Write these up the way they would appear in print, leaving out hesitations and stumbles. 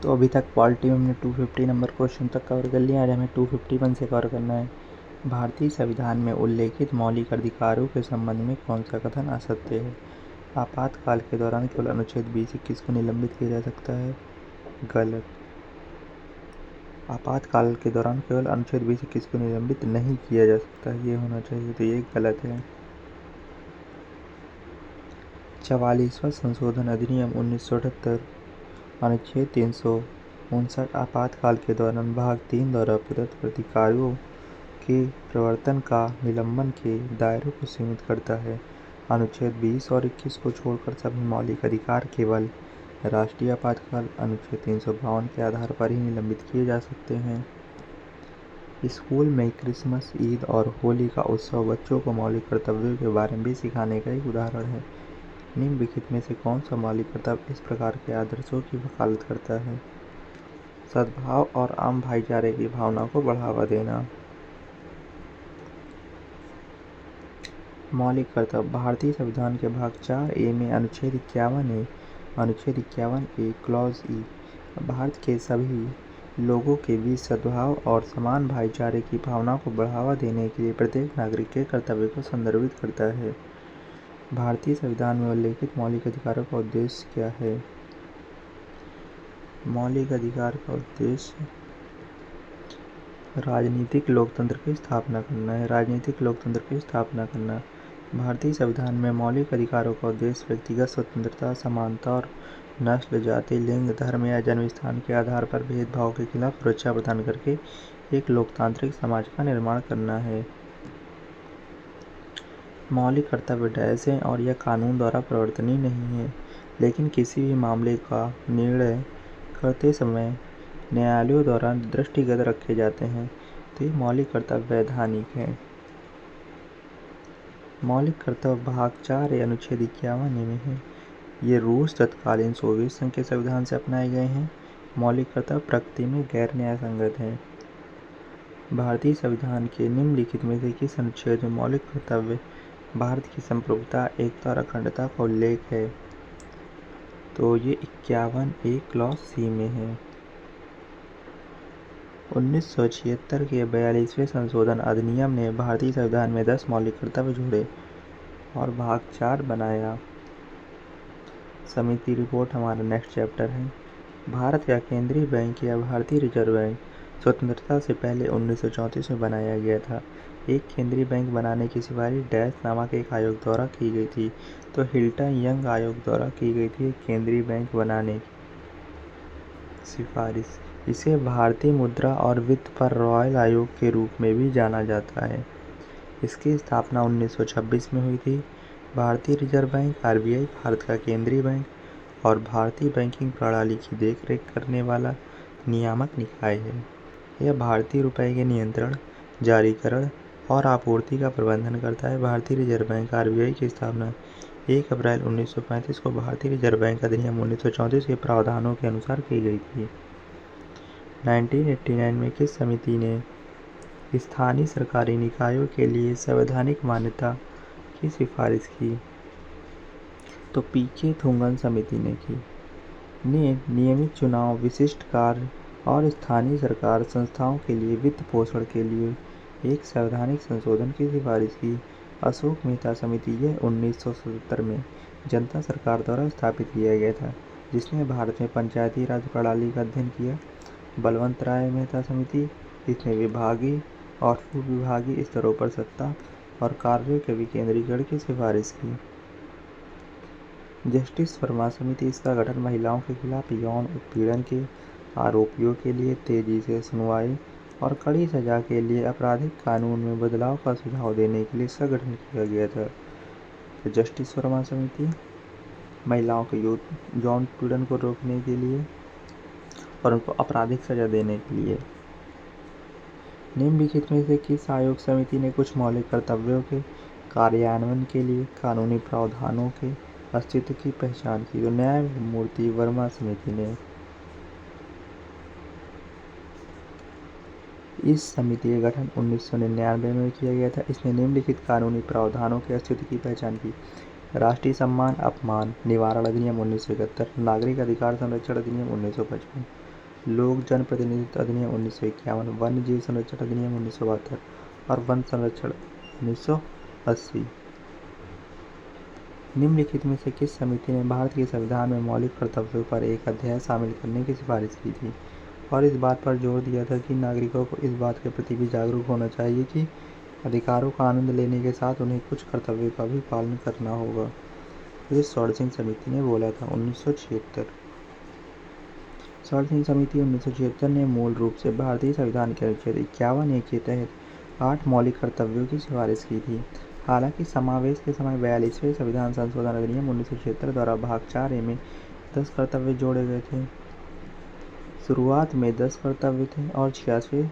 तो अभी तक पॉलिटी में हमने 250 नंबर क्वेश्चन तक कवर कर लिया। आज हमें 251 से कवर करना है। भारतीय संविधान में उल्लेखित मौलिक अधिकारों के संबंध में कौन सा कथन असत्य है? आपातकाल के दौरान केवल अनुच्छेद 20-21 को निलंबित किया जा सकता है। गलत। आपातकाल के दौरान केवल अनुच्छेद 20-21 को निलंबित नहीं किया जा सकता, ये होना चाहिए, तो ये गलत है। 44वां संशोधन अधिनियम 1978 अनुच्छेद 359 आपातकाल के दौरान भाग 3 द्वारा प्रदत्त अधिकारों के प्रवर्तन का निलंबन के दायरे को सीमित करता है। अनुच्छेद 20 और 21 को छोड़कर सभी मौलिक अधिकार केवल राष्ट्रीय आपातकाल अनुच्छेद 352 के आधार पर ही निलंबित किए जा सकते हैं। स्कूल में क्रिसमस, ईद और होली का उत्सव बच्चों को मौलिक कर्तव्यों के बारे में भी सिखाने का एक उदाहरण है। निम्नलिखित में से कौन सा मौलिक कर्तव्य इस प्रकार के आदर्शों की वकालत करता है? सद्भाव और आम भाईचारे की भावना को बढ़ावा देना। मौलिक कर्तव्य भारतीय संविधान के भाग 4A में अनुच्छेद 51A क्लॉज ई भारत के सभी लोगों के बीच सद्भाव और समान भाईचारे की भावना को बढ़ावा देने के लिए प्रत्येक नागरिक के कर्तव्य को संदर्भित करता है। भारतीय संविधान में उल्लेखित मौलिक अधिकारों का उद्देश्य क्या है? मौलिक अधिकार का उद्देश्य राजनीतिक लोकतंत्र की स्थापना करना है। राजनीतिक लोकतंत्र की स्थापना करना। भारतीय संविधान में मौलिक अधिकारों का उद्देश्य व्यक्तिगत स्वतंत्रता, समानता और नस्ल, जाति, लिंग, धर्म या जन्मस्थान के आधार पर भेदभाव के खिलाफ सुरक्षा प्रदान करके एक लोकतांत्रिक समाज का निर्माण करना है। मौलिक कर्तव्य डैश हैं और यह कानून द्वारा प्रवर्तनीय नहीं है, लेकिन किसी भी मामले का निर्णय करते समय न्यायालयों द्वारा दृष्टिगत रखे जाते हैं, तो ये मौलिक कर्तव्य वैधानिक है। मौलिक कर्तव्य भाग 4A अनुच्छेद 51A में है। ये रूस तत्कालीन सोवियत संघ के संविधान से अपनाए गए हैं। मौलिक कर्तव्य प्रकृति में गैर न्यायसंगत है। भारतीय संविधान के निम्नलिखित में से किस अनुच्छेद में मौलिक कर्तव्य भारत की संप्रभुता, एकता और अखंडता का उल्लेख है? तो ये 51A क्लॉज C में है। 1976 के 42वें संशोधन अधिनियम ने भारतीय संविधान में 10 मौलिक कर्तव्य जोड़े और भाग 4 बनाया। समिति रिपोर्ट हमारा नेक्स्ट चैप्टर है। भारत का केंद्रीय बैंक या भारतीय रिजर्व बैंक स्वतंत्रता से पहले 1934 में बनाया गया था। एक केंद्रीय बैंक बनाने की सिफारिश डैश नामक एक आयोग द्वारा की गई थी। तो हिल्टन यंग आयोग द्वारा की गई थी एक केंद्रीय बैंक बनाने की सिफारिश। इसे भारतीय मुद्रा और वित्त पर रॉयल आयोग के रूप में भी जाना जाता है। इसकी स्थापना 1926 में हुई थी। भारतीय रिजर्व बैंक RBI भारत का केंद्रीय बैंक और भारतीय बैंकिंग प्रणाली की देखरेख करने वाला नियामक निकाय है। यह भारतीय रुपये के नियंत्रण, जारीकरण और आपूर्ति का प्रबंधन करता है। भारतीय रिजर्व बैंक RBI की स्थापना 1 अप्रैल 1935 को भारतीय रिजर्व बैंक अधिनियम 1934 के प्रावधानों के अनुसार की गई थी। 1989 में किस समिति ने स्थानीय सरकारी निकायों के लिए संवैधानिक मान्यता की सिफारिश की? तो PK थुंगन समिति ने की। नियमित चुनाव, विशिष्ट कार्य और स्थानीय सरकार संस्थाओं के लिए वित्त पोषण के लिए एक संवैधानिक संशोधन की सिफारिश की। अशोक मेहता समिति यह 1977 में जनता सरकार द्वारा स्थापित किया गया था, जिसने भारत में पंचायती राज प्रणाली का अध्ययन किया। बलवंत राय मेहता समिति, इसने विभागीय और उपविभागीय स्तरों पर सत्ता और कार्यों के विकेंद्रीकरण की सिफारिश की। जस्टिस वर्मा समिति, इसका गठन महिलाओं के खिलाफ यौन उत्पीड़न के आरोपियों के लिए तेजी से सुनवाई और कड़ी सजा के लिए आपराधिक कानून में बदलाव का सुझाव देने के लिए इसका गठन किया गया था। तो जस्टिस वर्मा समिति महिलाओं के यौन उत्पीड़न को रोकने के लिए और उनको आपराधिक सजा देने के लिए। निम्नलिखित में से किस आयोग समिति ने कुछ मौलिक कर्तव्यों के कार्यान्वयन के लिए कानूनी प्रावधानों के अस्तित्व की पहचान की? तो न्यायमूर्ति वर्मा समिति ने। इस समिति का गठन 1999 में किया गया था। इसने निम्नलिखित कानूनी प्रावधानों के अस्तित्व की पहचान की: राष्ट्रीय सम्मान अपमान निवारण अधिनियम 1971, नागरिक अधिकार संरक्षण अधिनियम 1955, लोक जनप्रतिनिधित्व अधिनियम 1951, वन्य जीव संरक्षण अधिनियम 1972 और वन संरक्षण 1980। निम्नलिखित में से किस समिति ने भारत के संविधान में मौलिक कर्तव्यों पर एक अध्याय शामिल करने की सिफारिश की थी और इस बात पर जोर दिया था कि नागरिकों को इस बात के प्रति भी जागरूक होना चाहिए कि अधिकारों का आनंद लेने के साथ उन्हें कुछ कर्तव्यों का भी पालन करना होगा। ये सौर-सिंह समिति ने बोला था 1976। सौर-सिंह समिति 1976 ने मूल रूप से भारतीय संविधान के अनुच्छेद 51(a) के तहत 8 मौलिक कर्तव्यों की सिफारिश की थी। हालांकि समावेश के समय 42वें संविधान संशोधन अधिनियम 1976 द्वारा भाग 4(a) में 10 कर्तव्य जोड़े गए थे। शुरुआत में 10 कर्तव्य थे और 86वें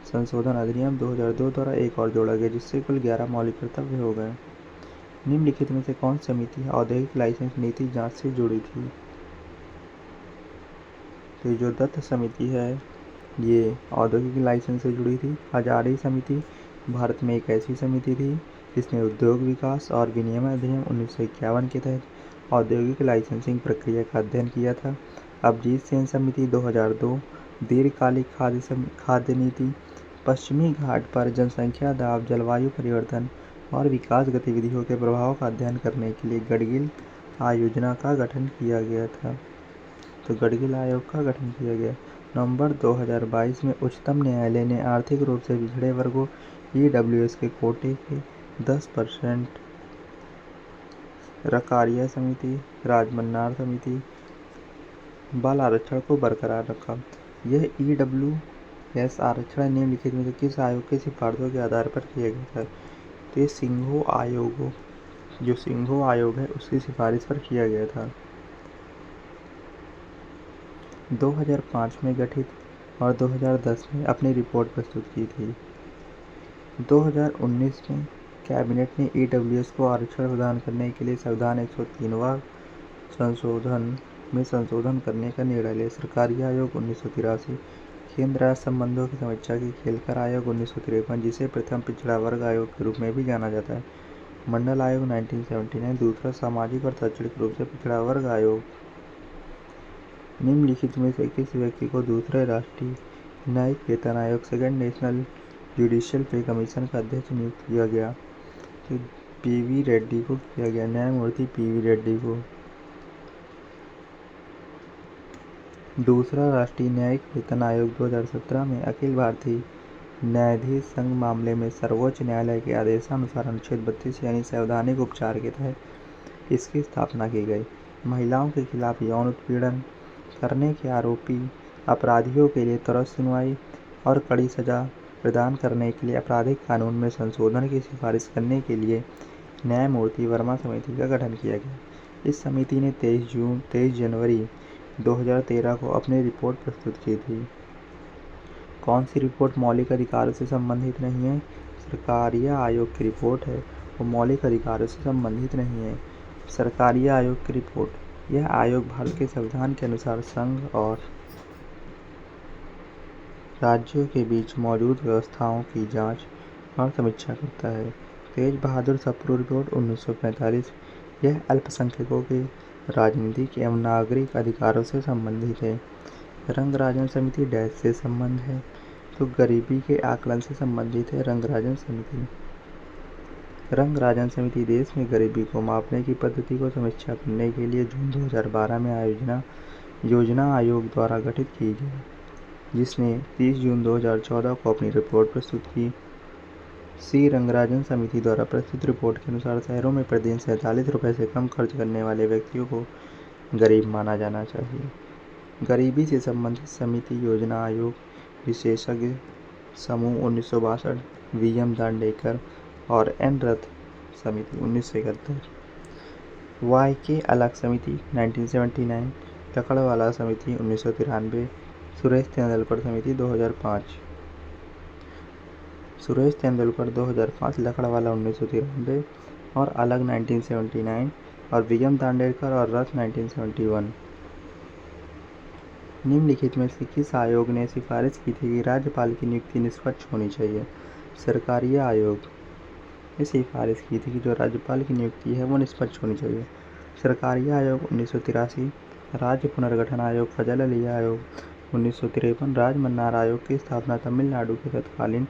संशोधन अधिनियम 2002 द्वारा एक और जोड़ा गया, जिससे कुल 11 मौलिक कर्तव्य हो गए। निम्नलिखित में से कौन सी समिति औद्योगिक लाइसेंस नीति जांच से जुड़ी थी? तो जो दत्त समिति है ये औद्योगिक लाइसेंस से जुड़ी थी। हजारी समिति भारत में एक ऐसी समिति थी जिसने उद्योग विकास और विनियमन अधिनियम 1951 के तहत औद्योगिक लाइसेंसिंग प्रक्रिया का अध्ययन किया था। अभिजीत सेन समिति 2002 दीर्घकालिक खाद्य नीति, पश्चिमी घाट पर जनसंख्या दाब, जलवायु परिवर्तन और विकास गतिविधियों के प्रभाव का अध्ययन करने के लिए गडगिल आयोजना का गठन किया गया था। तो गडगिल आयोग का गठन किया गया। नवंबर 2022 में उच्चतम न्यायालय ने आर्थिक रूप से पिछड़े वर्गों EWS के कोटे के 10% रकारिया समिति, राजमन्नार समिति, बाल आरक्षण को बरकरार रखा। यह EWS आरक्षण निम्नलिखित में से किस आयोग की सिफारिशों के आधार पर किया गया था? तो ये सिंघो आयोग है उसकी सिफारिश पर किया गया था। 2005 में गठित और 2010 में अपनी रिपोर्ट प्रस्तुत की थी। 2019 में कैबिनेट ने EWS को आरक्षण प्रदान करने के लिए संविधान 103वां संशोधन में संशोधन करने का निर्णय लिया। सरकारी आयोग 1983, केंद्र राज्य संबंधों की समीक्षा की खेलकर आयोग 1953, जिसे प्रथम पिछड़ा वर्ग आयोग के रूप में भी जाना जाता है। मंडल आयोग 1979, दूसरा सामाजिक और शैक्षणिक रूप से पिछड़ा वर्ग आयोग। निम्नलिखित में से किस व्यक्ति को दूसरे राष्ट्रीय न्यायिक वेतन आयोग सेकंड नेशनल जुडिशियल पे कमीशन का अध्यक्ष नियुक्त किया गया? तो PV रेड्डी को किया गया, न्यायमूर्ति PV रेड्डी को। दूसरा राष्ट्रीय न्यायिक वेतन आयोग 2017 में अखिल भारतीय न्यायाधीश संघ मामले में सर्वोच्च न्यायालय के आदेशानुसार अनुच्छेद 32 यानी संवैधानिक उपचार के तहत इसकी स्थापना की गई। महिलाओं के खिलाफ यौन उत्पीड़न करने के आरोपी अपराधियों के लिए त्वरित सुनवाई और कड़ी सजा प्रदान करने के लिए आपराधिक कानून में संशोधन की सिफारिश करने के लिए न्यायमूर्ति वर्मा समिति का गठन किया गया। इस समिति ने 23 जनवरी 2013 को अपनी रिपोर्ट प्रस्तुत की थी। कौन सी रिपोर्ट मौलिक अधिकारों से संबंधित नहीं है? सरकारिया आयोग की रिपोर्ट है, वो मौलिक अधिकारों से संबंधित नहीं है। सरकारिया आयोग की रिपोर्ट, यह आयोग भारत के संविधान के अनुसार संघ और राज्यों के बीच मौजूद व्यवस्थाओं की जांच और समीक्षा करता है। तेज बहादुर सप्रू रिपोर्ट 1945, यह अल्पसंख्यकों के राजनीतिक एवं नागरिक अधिकारों से संबंधित है। रंगराजन समिति डैश से संबंध है, तो गरीबी के आकलन से संबंधित है रंगराजन समिति। रंगराजन समिति देश में गरीबी को मापने की पद्धति को समीक्षा करने के लिए जून 2012 में योजना आयोग द्वारा गठित की गई, जिसने 30 जून 2014 को अपनी रिपोर्ट प्रस्तुत की। सी रंगराजन समिति द्वारा प्रस्तुत रिपोर्ट के अनुसार शहरों में प्रतिदिन 47 रुपये से कम खर्च करने वाले व्यक्तियों को गरीब माना जाना चाहिए। गरीबी से संबंधित समिति योजना आयोग विशेषज्ञ समूह 1962, VM दांडेकर और N रथ समिति 1971। YK अलग समिति 1979, लकड़वाला समिति 1993, सुरेश तेंदुलकर समिति 2005। सुरेश तेंदुलकर 2005, लकड़वाला 1993 और अलग 1979 और VM दांडेकर और रथ 1971। निम्नलिखित में से किस आयोग ने सिफारिश की थी कि राज्यपाल की नियुक्ति निष्पक्ष होनी चाहिए? सरकारिया आयोग ने सिफारिश की थी कि जो राज्यपाल की नियुक्ति है वो निष्पक्ष होनी चाहिए। सरकारिया आयोग 1983, राज्य पुनर्गठन आयोग, फजल अली आयोग, 1953 राजमन्नार आयोग की स्थापना तमिलनाडु की तत्कालीन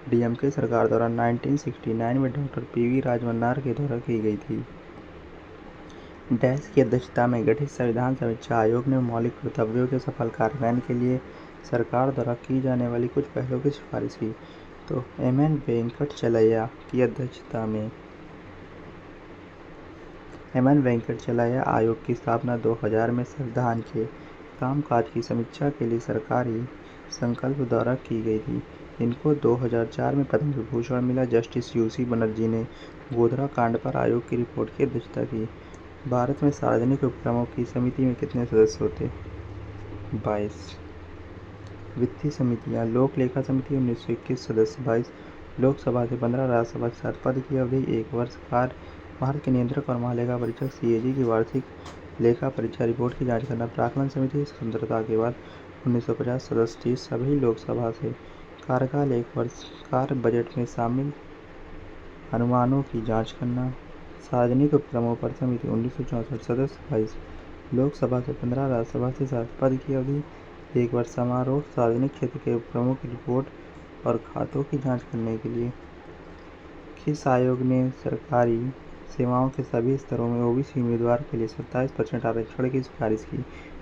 डीएमके सरकार द्वारा 1969 में डॉक्टर पीवी राजमन्नार के द्वारा की गई थी। डैश की अध्यक्षता में गठित संविधान समीक्षा आयोग ने मौलिक कर्तव्यों के सफल कार्यान्वयन के लिए सरकार द्वारा की जाने वाली कुछ पहलों की सिफारिश की। तो एम.एन. वेंकटचलैया की अध्यक्षता में एम.एन. वेंकटचलैया आयोग की स्थापना 2000 में संविधान के कामकाज की समीक्षा के लिए सरकारी संकल्प द्वारा की गई थी। इनको 2004 में पद्म विभूषण मिला। जस्टिस यूसी बनर्जी ने गोधरा कांड पर आयोग की रिपोर्ट की अध्यक्षता की। भारत में सार्वजनिक उपक्रमों की समिति में कितने सदस्य होते? 22। वित्तीय समितियां: लोक लेखा समिति 1921 सदस्य 22, लोकसभा से 15, राज्यसभा से 7, पद की अवधि 1 वर्ष। कार्य: भारत के नियंत्रक और महालेखा परीक्षक सीएजी की वार्षिक लेखा परीक्षा रिपोर्ट की जांच करना। प्राक्कलन समिति: स्वतंत्रता के बाद 1950 सदस्य 30, सभी लोकसभा से। कार्यकाल 1 वर्ष। कार्य: बजट में शामिल अनुमानों की जांच करना। सार्वजनिक उपक्रमों पर समिति 1964 सदस्य 22, लोकसभा से 15, राज्यसभा से 7, पद की अवधि 1 वर्ष। समारोह: सार्वजनिक क्षेत्र के उपक्रमों की रिपोर्ट और खातों की जांच करने के लिए। किस आयोग ने सरकारी सेवाओं के सभी स्तरों में ओबीसी उम्मीदवार के लिए 27% आरक्षण की सिफारिश की?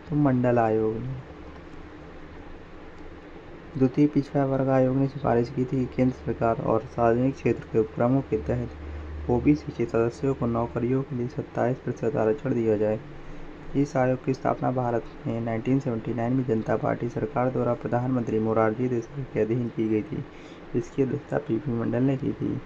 तो मंडल आयोग ने। द्वितीय पिछड़ा वर्ग आयोग ने सिफारिश की थी कि केंद्र सरकार और सार्वजनिक क्षेत्र के उपक्रमों के तहत ओबीसी के सदस्यों को नौकरियों के लिए 27% आरक्षण दिया जाए। इस आयोग की स्थापना भारत में 1979 में जनता पार्टी सरकार द्वारा प्रधानमंत्री मोरारजी देसाई के अधीन की गई थी। इसकी अध्यक्षता पीपी मंडल ने की थी।